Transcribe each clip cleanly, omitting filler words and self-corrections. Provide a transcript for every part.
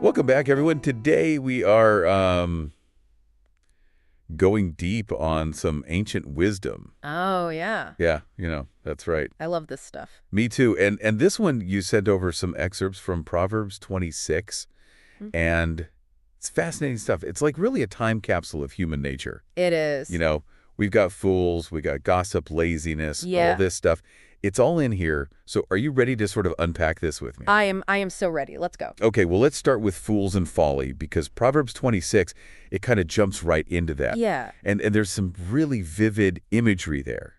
Welcome back, everyone. Today we are going deep on some ancient wisdom. Oh, yeah. Yeah, that's right. I love this stuff. Me too. And this one, you sent over some excerpts from Proverbs 26, and it's fascinating stuff. It's like really a time capsule of human nature. It is. We've got fools, we got gossip, laziness, Yeah. all this stuff. It's all in here. So are you ready to sort of unpack this with me? I am so ready. Let's go. Okay, well, let's start with fools and folly, because Proverbs 26, it kind of jumps right into that. Yeah. And there's some really vivid imagery there,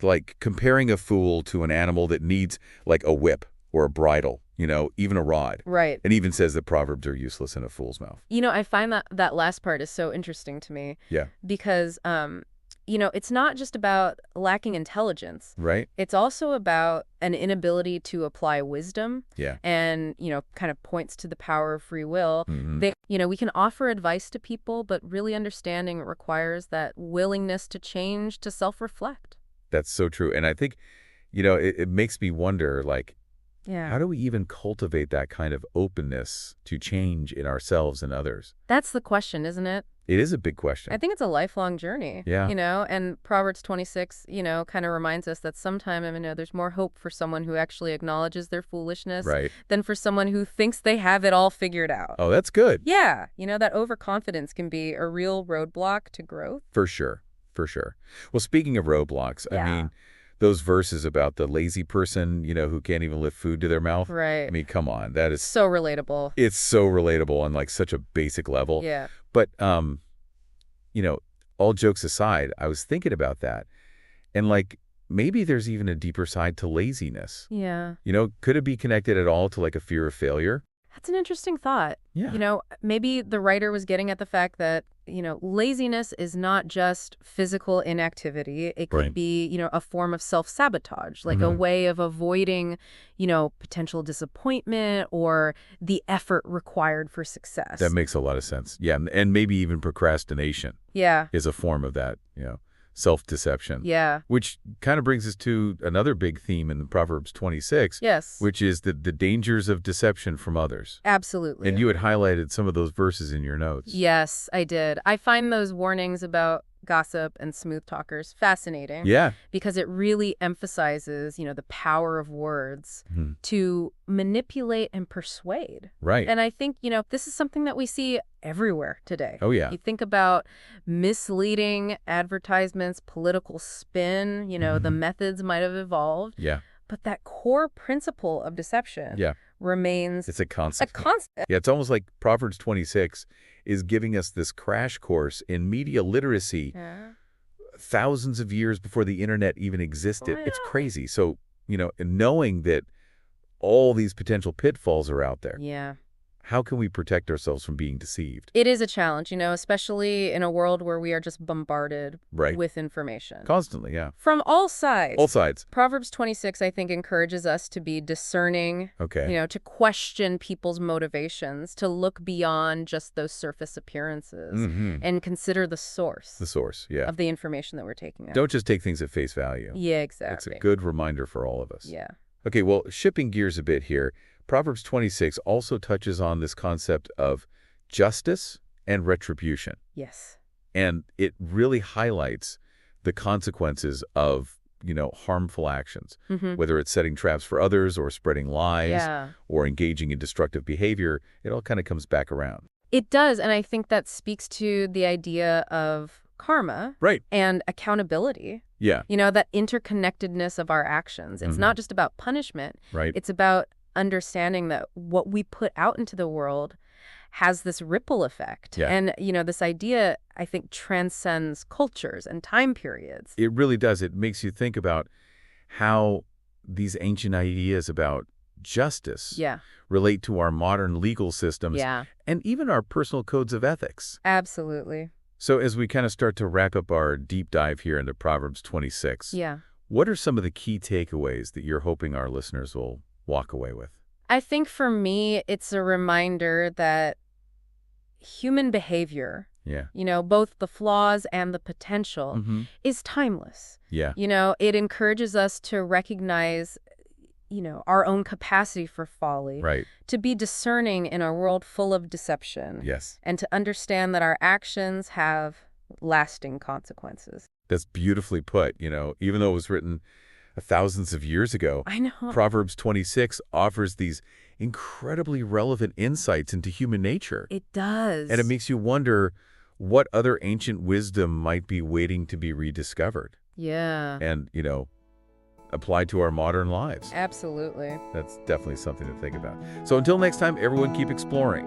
like comparing a fool to an animal that needs like a whip or a bridle, even a rod. Right. And even says that Proverbs are useless in a fool's mouth. I find that last part is so interesting to me. Yeah. Because, it's not just about lacking intelligence. Right? It's also about an inability to apply wisdom. Yeah. And, kind of points to the power of free will. Mm-hmm. We can offer advice to people, but really understanding requires that willingness to change, to self-reflect. That's so true. And I think, it makes me wonder, like, Yeah. how do we even cultivate that kind of openness to change in ourselves and others? That's the question, isn't it? It is a big question. I think it's a lifelong journey. Yeah. And Proverbs 26, kind of reminds us that sometimes, there's more hope for someone who actually acknowledges their foolishness Right. than for someone who thinks they have it all figured out. Oh, that's good. Yeah. That overconfidence can be a real roadblock to growth. For sure. For sure. Well, speaking of roadblocks, I Yeah. mean, those verses about the lazy person, who can't even lift food to their mouth. Right. I mean, come on. That is So relatable. It's so relatable on like such a basic level. Yeah. But, all jokes aside, I was thinking about that. And like, maybe there's even a deeper side to laziness. Yeah. Could it be connected at all to like a fear of failure? That's an interesting thought. Yeah. Maybe the writer was getting at the fact that, laziness is not just physical inactivity. It could Right. be, a form of self-sabotage, like a Mhm. way of avoiding, potential disappointment or the effort required for success. That makes a lot of sense. Yeah. And maybe even procrastination Yeah. is a form of that, self-deception. Yeah. Which kind of brings us to another big theme in Proverbs 26, Yes. which is the dangers of deception from others. Absolutely. And you had highlighted some of those verses in your notes. Yes, I did. I find those warnings about gossip and smooth talkers fascinating. Yeah. Because it really emphasizes, the power of words Mhm. to manipulate and persuade. Right. And I think, this is something that we see everywhere today. Oh, yeah. You think about misleading advertisements, political spin, the methods might have evolved, Yeah. but that core principle of deception Yeah. remains It's a a concept. constant. Yeah, it's almost like Proverbs 26 is giving us this crash course in media literacy Yeah. thousands of years before the internet even existed. It's Wow. crazy. So, and knowing that all these potential pitfalls are out there, Yeah. how can we protect ourselves from being deceived? It is a challenge, especially in a world where we are just bombarded Right. with information. Constantly, yeah. From all sides. All sides. Proverbs 26, I think, encourages us to be discerning, Okay. to question people's motivations, to look beyond just those surface appearances Mm-hmm. and consider the source The source, yeah. of the information that we're taking in. Don't just take things at face value. Yeah, It's exactly. a good reminder for all of us. Yeah. Okay, well, shifting gears a bit here, Proverbs 26 also touches on this concept of justice and retribution. Yes. And it really highlights the consequences of, harmful actions, Mm-hmm. whether it's setting traps for others or spreading lies Yeah. or engaging in destructive behavior. It all kind of comes back around. It does, and I think that speaks to the idea of karma Right. and accountability. Yeah. That interconnectedness of our actions. It's Mhm. not just about punishment. Right. It's about understanding that what we put out into the world has this ripple effect. Yeah. And, this idea, I think, transcends cultures and time periods. It really does. It makes you think about how these ancient ideas about justice Yeah. relate to our modern legal systems Yeah. and even our personal codes of ethics. Absolutely. So as we kind of start to wrap up our deep dive here into Proverbs 26, Yeah. what are some of the key takeaways that you're hoping our listeners will walk away with? I think for me, it's a reminder that human behavior, Yeah. both the flaws and the potential, Mm-hmm. is timeless. Yeah. It encourages us to recognize our own capacity for folly, Right. to be discerning in a world full of deception, Yes. and to understand that our actions have lasting consequences. That's beautifully put. Even though it was written thousands of years ago, I know. Proverbs 26 offers these incredibly relevant insights into human nature. It does. And it makes you wonder what other ancient wisdom might be waiting to be rediscovered Yeah, and, applied to our modern lives. absolutely. That's definitely something to think about. So until next time, everyone keep exploring.